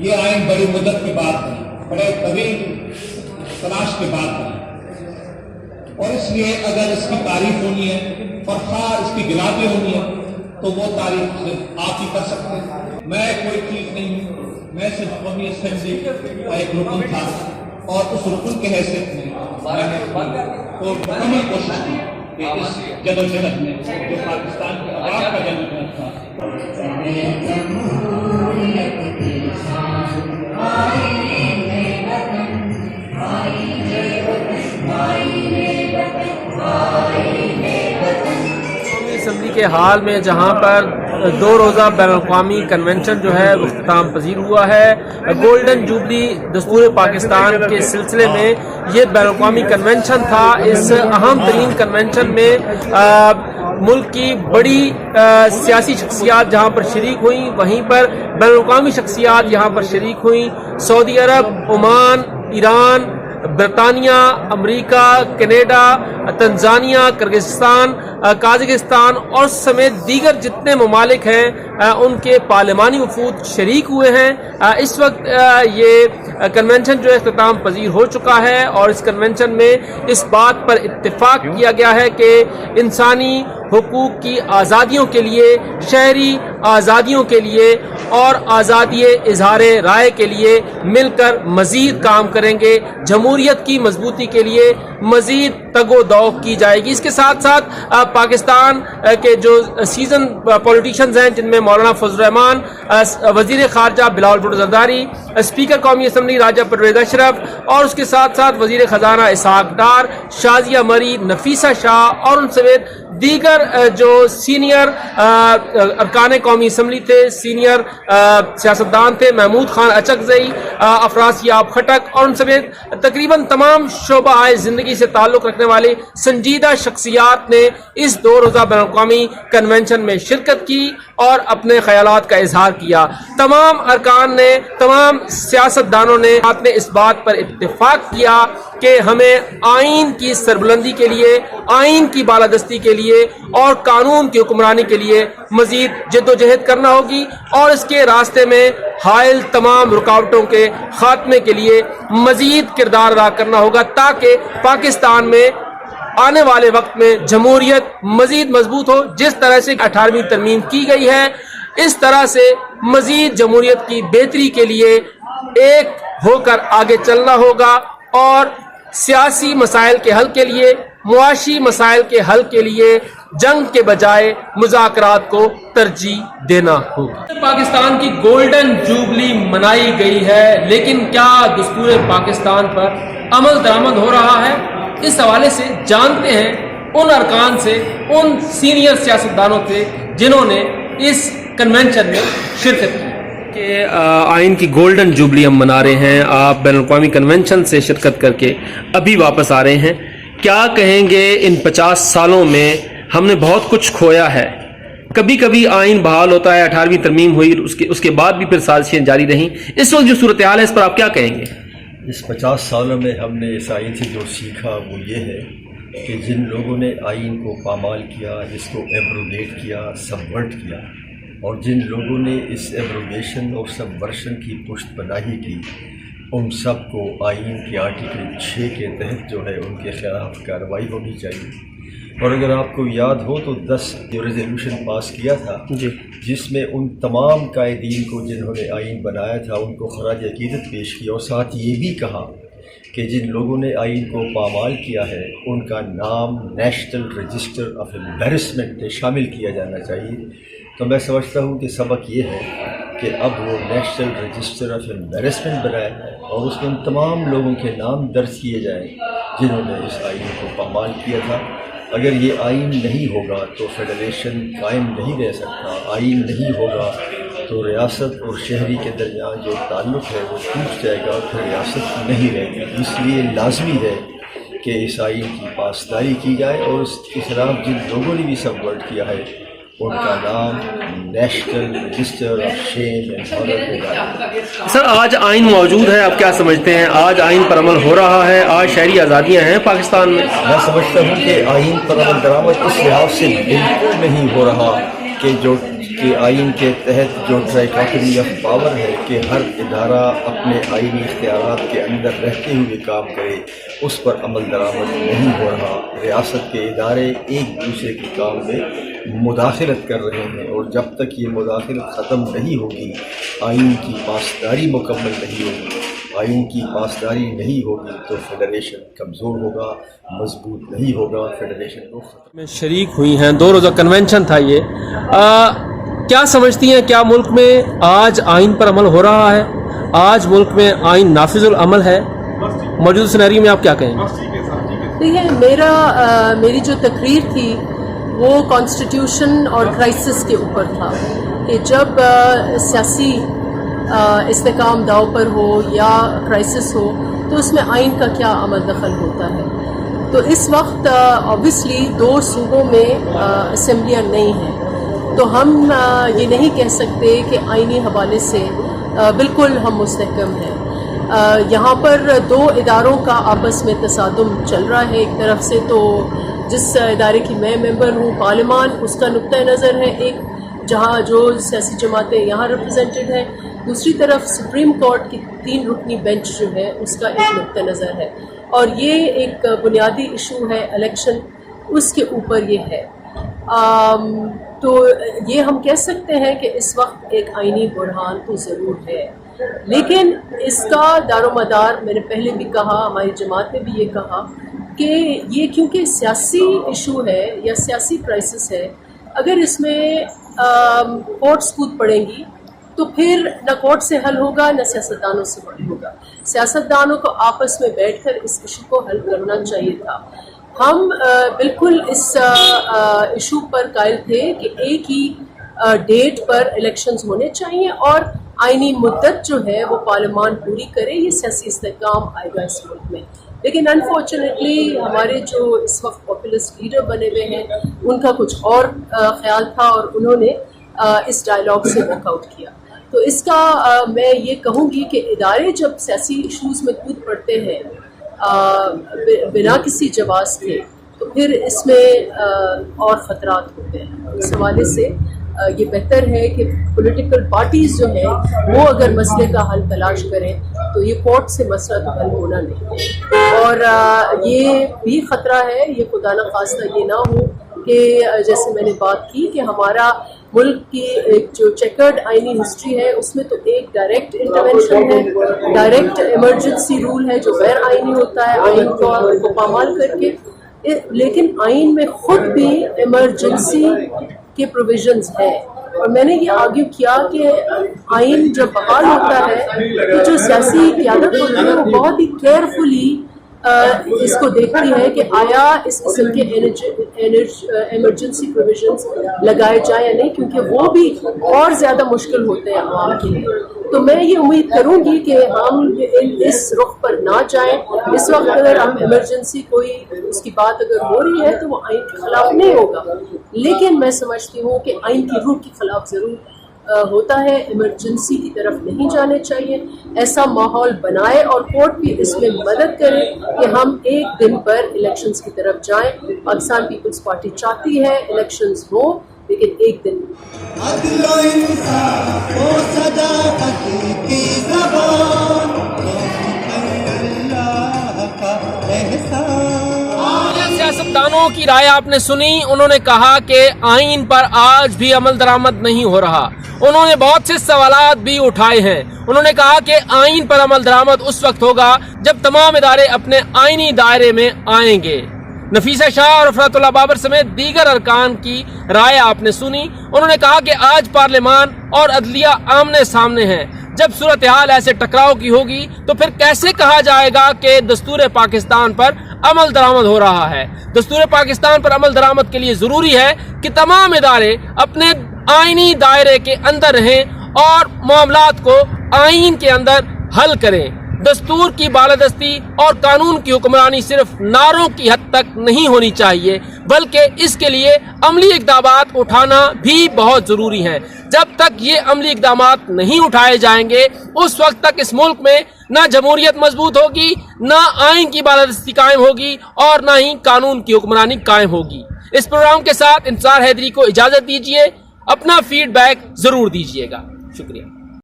یہ آئین بڑی مدت کے بعد بنا، بڑے طویل تلاش کے بعد بنا، اور اس لیے اگر اس کی تعریف ہونی ہے اور خواہ اس کی گلاٹیں ہونی ہے تو وہ تعریف صرف آپ ہی کر سکتے ہیں۔ میں کوئی چیز نہیں ہوں، میں صرف قومی اسمبلی کا ایک رکن تھا، اور اس رکن کے حیثیت میں میں نے تو مکمل کوشش کی کہ اس جدوجہد میں جو پاکستان کے عوام کا جدوجہد تھا، اسمبلی کے حال میں جہاں پر 2 روزہ بین الاقوامی کنونشن جو ہے اختتام پذیر ہوا ہے، گولڈن جوبلی دستور پاکستان کے سلسلے میں یہ بین الاقوامی کنونشن تھا۔ اس اہم ترین کنونشن میں ملک کی بڑی سیاسی شخصیات جہاں پر شریک ہوئیں، وہیں پر بین الاقوامی شخصیات یہاں پر شریک ہوئیں۔ سعودی عرب، عمان، ایران، برطانیہ، امریکہ، کینیڈا، تنزانیہ، کرغزستان، قازقستان اور سمیت دیگر جتنے ممالک ہیں ان کے پارلیمانی وفود شریک ہوئے ہیں۔ اس وقت یہ کنونشن جو اختتام پذیر ہو چکا ہے، اور اس کنونشن میں اس بات پر اتفاق کیا گیا ہے کہ انسانی حقوق کی آزادیوں کے لیے، شہری آزادیوں کے لیے اور آزادی اظہار رائے کے لیے مل کر مزید کام کریں گے۔ جمہوریت کی مضبوطی کے لیے مزید تگ و دو کی جائے گی۔ اس کے ساتھ ساتھ پاکستان کے جو سیزن پولیٹیشنز ہیں، جن میں مولانا فضل الرحمان، وزیر خارجہ بلاول بھٹو زرداری، اسپیکر قومی اسمبلی راجہ پرویز اشرف، اور اس کے ساتھ ساتھ وزیر خزانہ اسحاق ڈار، شازیہ مری، نفیسہ شاہ اور ان سمیت دیگر جو سینئر ارکان قومی اسمبلی تھے، سینئر سیاستدان تھے، محمود خان اچکزئی، افراسیاب خٹک اور ان سمیت تقریباً تمام شعبہ زندگی سے تعلق رکھنے والی سنجیدہ شخصیات نے اس 2 روزہ بین الاقوامی کنونشن میں شرکت کی اور اپنے خیالات کا اظہار کیا۔ تمام ارکان نے، تمام سیاستدانوں نے اس بات پر اتفاق کیا کہ ہمیں آئین کی سربلندی کے لیے، آئین کی بالادستی کے لیے اور قانون کی حکمرانی کے لیے مزید جدوجہد کرنا ہوگی، اور اس کے راستے میں حائل تمام رکاوٹوں کے خاتمے کے لیے مزید کردار ادا کرنا ہوگا، تاکہ پاکستان میں آنے والے وقت میں جمہوریت مزید مضبوط ہو۔ جس طرح سے 18ویں ترمیم کی گئی ہے، اس طرح سے مزید جمہوریت کی بہتری کے لیے ایک ہو کر آگے چلنا ہوگا، اور سیاسی مسائل کے حل کے لیے، معاشی مسائل کے حل کے لیے جنگ کے بجائے مذاکرات کو ترجیح دینا ہوگا۔ پاکستان کی گولڈن جوبلی منائی گئی ہے، لیکن کیا دستور پاکستان پر عمل درآمد ہو رہا ہے؟ اس حوالے سے جانتے ہیں ان ارکان سے، ان سینئر سیاستدانوں سے جنہوں نے اس کنونشن میں شرکت کی۔ کہ آئین کی گولڈن جوبلی ہم منا رہے ہیں، آپ بین الاقوامی کنونشن سے شرکت کر کے ابھی واپس آ رہے ہیں، کیا کہیں گے؟ ان 50 سالوں میں ہم نے بہت کچھ کھویا ہے۔ کبھی کبھی آئین بحال ہوتا ہے، 18ویں ترمیم ہوئی، اس کے بعد بھی پھر سازشیں جاری رہیں، اس وقت جو صورتحال ہے اس پر آپ کیا کہیں گے؟ اس 50 سالوں میں ہم نے اس آئین سے جو سیکھا وہ یہ ہے کہ جن لوگوں نے آئین کو پامال کیا، اس کو ایبروگیٹ کیا، سبورٹ کیا، اور جن لوگوں نے اس ایبروگیشن اور سبورشن کی پشت پناہی کی، ان سب کو آئین کے آرٹیکل 6 کے تحت جو ہے ان کے خلاف کارروائی ہونی چاہیے۔ اور اگر آپ کو یاد ہو تو 10 جو ریزولوشن پاس کیا تھا، جس میں ان تمام قائدین کو جنہوں نے آئین بنایا تھا ان کو خراج عقیدت پیش کیا، اور ساتھ یہ بھی کہا کہ جن لوگوں نے آئین کو پامال کیا ہے ان کا نام نیشنل رجسٹر آف امبیرسمنٹ میں شامل کیا جانا چاہیے۔ تو میں سمجھتا ہوں کہ سبق یہ ہے کہ اب وہ نیشنل رجسٹر آف امبیرسمنٹ بنائے اور اس میں ان تمام لوگوں کے نام درج کیے جائیں جنہوں نے اس آئین کو پامال کیا تھا۔ اگر یہ آئین نہیں ہوگا تو فیڈریشن قائم نہیں رہ سکتا، آئین نہیں ہوگا تو ریاست اور شہری کے درمیان جو تعلق ہے وہ ٹوٹ جائے گا، پھر ریاست نہیں رہے گی۔ اس لیے لازمی ہے کہ اس آئین کی پاسداری کی جائے، اور اس کے خلاف جن لوگوں نے بھی سبورٹ کیا ہے ان کا نام national register of shame and horror پہ جائے۔ سر، آج آئین موجود ہے، آپ کیا سمجھتے ہیں؟ آج آئین پر عمل ہو رہا ہے، آج شہری آزادیاں ہیں پاکستان میں؟ میں سمجھتا ہوں کہ آئین پر عمل درآمد اس لحاظ سے بالکل نہیں ہو رہا کہ جو کہ آئین کے تحت جو ٹرائکاٹری آف پاور ہے کہ ہر ادارہ اپنے آئینی اختیارات کے اندر رہتے ہوئے کام کرے، اس پر عمل درآمد نہیں ہو رہا۔ ریاست کے ادارے ایک دوسرے کے کام میں مداخلت کر رہے ہیں، اور جب تک یہ مداخلت ختم نہیں ہوگی، آئین کی پاسداری مکمل نہیں ہوگی، آئین کی پاسداری نہیں ہوگی تو فیڈریشن کمزور ہوگا، مضبوط نہیں ہوگا، فیڈریشن کو ختم میں شریک ہوئی ہیں، 2 روزہ کنونشن تھا یہ۔ کیا سمجھتی ہیں، کیا ملک میں آج آئین پر عمل ہو رہا ہے؟ آج ملک میں آئین نافذ العمل ہے؟ موجودہ سینیریو میں آپ کیا کہیں گے؟ دیکھیں، میری جو تقریر تھی وہ کانسٹیٹیوشن اور کرائسس کے اوپر تھا کہ جب سیاسی استحکام داؤ پر ہو یا کرائسس ہو تو اس میں آئین کا کیا عمل دخل ہوتا ہے۔ تو اس وقت آبویسلی 2 صوبوں میں اسمبلیاں نہیں ہیں، تو ہم یہ نہیں کہہ سکتے کہ آئینی حوالے سے بالکل ہم مستحکم ہیں۔ یہاں پر 2 اداروں کا آپس میں تصادم چل رہا ہے۔ ایک طرف سے تو جس ادارے کی میں ممبر ہوں، پارلیمان، اس کا نقطۂ نظر ہے ایک، جہاں جو سیاسی جماعتیں یہاں ریپرزینٹڈ ہیں، دوسری طرف سپریم کورٹ کی 3 رکنی بینچ جو ہے اس کا ایک نقطۂ نظر ہے، اور یہ ایک بنیادی ایشو ہے الیکشن، اس کے اوپر یہ ہے۔ تو یہ ہم کہہ سکتے ہیں کہ اس وقت ایک آئینی بحران تو ضرور ہے، لیکن اس کا دار و مدار میں نے پہلے بھی کہا، ہماری جماعت نے بھی یہ کہا کہ یہ کیونکہ سیاسی ایشو ہے یا سیاسی کرائسس ہے، اگر اس میں کورٹس کود پڑیں گی تو پھر نہ کورٹ سے حل ہوگا نہ سیاستدانوں سے حل ہوگا۔ سیاستدانوں کو آپس میں بیٹھ کر اس ایشو کو حل کرنا چاہیے تھا۔ ہم بالکل اس ایشو پر قائل تھے کہ ایک ہی ڈیٹ پر الیکشنز ہونے چاہیے اور آئینی مدت جو ہے وہ پارلیمان پوری کرے، یہ سیاسی استحکام آئے گا اس ملک میں۔ لیکن انفارچونیٹلی ہمارے جو اس وقت پاپولسٹ لیڈر بنے ہوئے ہیں ان کا کچھ اور خیال تھا اور انہوں نے اس ڈائلاگ سے واک آؤٹ کیا۔ تو اس کا میں یہ کہوں گی کہ ادارے جب سیاسی ایشوز میں کود پڑتے ہیں بنا کسی جواز کے تو پھر اس میں اور خطرات ہوتے ہیں۔ اس حوالے سے یہ بہتر ہے کہ پولیٹیکل پارٹیز جو ہیں وہ اگر مسئلے کا حل تلاش کریں تو یہ کورٹ سے مسئلہ تو حل ہونا نہیں، اور یہ بھی خطرہ ہے، یہ خدا نخواستہ یہ نہ ہو کہ جیسے میں نے بات کی کہ ہمارا ملک کی ایک جو چیکرڈ آئینی ہسٹری ہے اس میں تو ایک ڈائریکٹ انٹرونشن ہے، ڈائریکٹ ایمرجنسی رول ہے جو غیر آئینی ہوتا ہے آئین کو پامال کر کے، لیکن آئین میں خود بھی ایمرجنسی کے پروویژنز ہیں، اور میں نے یہ آرگیو کیا کہ آئین جب بحال ہوتا ہے تو جو سیاسی قیادت ہوتی ہے وہ بہت ہی کیئرفلی اس کو دیکھتی ہے کہ آیا اس قسم کے ایمرجنسی پروویژنز لگائے جائیں یا نہیں، کیونکہ وہ بھی اور زیادہ مشکل ہوتے ہیں عوام کے لیے۔ تو میں یہ امید کروں گی کہ ہم اس رخ پر نہ جائیں۔ اس وقت اگر ہم ایمرجنسی کوئی اس کی بات اگر ہو رہی ہے تو وہ آئین کے خلاف نہیں ہوگا، لیکن میں سمجھتی ہوں کہ آئین کی روح کے خلاف ضرور ہوتا ہے، ایمرجنسی کی طرف نہیں جانے چاہیے۔ ایسا ماحول بنائے اور کورٹ بھی اس میں مدد کرے کہ ہم ایک دن پر الیکشنز کی طرف جائیں۔ پاکستان پیپلز پارٹی چاہتی ہے الیکشنز ہوں لیکن ایک دن۔ عدل و انصاف و صداقت کی زبان اللہ کا احسان۔ سیاستدانوں کی رائے آپ نے سنی، انہوں نے کہا کہ آئین پر آج بھی عمل درآمد نہیں ہو رہا۔ انہوں نے بہت سے سوالات بھی اٹھائے ہیں۔ انہوں نے کہا کہ آئین پر عمل درآمد اس وقت ہوگا جب تمام ادارے اپنے آئینی دائرے میں آئیں گے۔ نفیسہ شاہ اور افرات اللہ بابر سمیت دیگر ارکان کی رائے آپ نے سنی۔ انہوں نے کہا کہ آج پارلیمان اور عدلیہ آمنے سامنے ہیں، جب صورتحال ایسے ٹکراؤ کی ہوگی تو پھر کیسے کہا جائے گا کہ دستور پاکستان پر عمل درآمد ہو رہا ہے۔ دستور پاکستان پر عمل درآمد کے لیے ضروری ہے کہ تمام ادارے اپنے آئینی دائرے کے اندر رہیں اور معاملات کو آئین کے اندر حل کریں۔ دستور کی بالادستی اور قانون کی حکمرانی صرف نعروں کی حد تک نہیں ہونی چاہیے، بلکہ اس کے لیے عملی اقدامات اٹھانا بھی بہت ضروری ہے۔ جب تک یہ عملی اقدامات نہیں اٹھائے جائیں گے اس وقت تک اس ملک میں نہ جمہوریت مضبوط ہوگی، نہ آئین کی بالادستی قائم ہوگی اور نہ ہی قانون کی حکمرانی قائم ہوگی۔ اس پروگرام کے ساتھ انتصار حیدری کو اجازت دیجیے۔ اپنا فیڈ بیک ضرور دیجیے گا. شکریہ.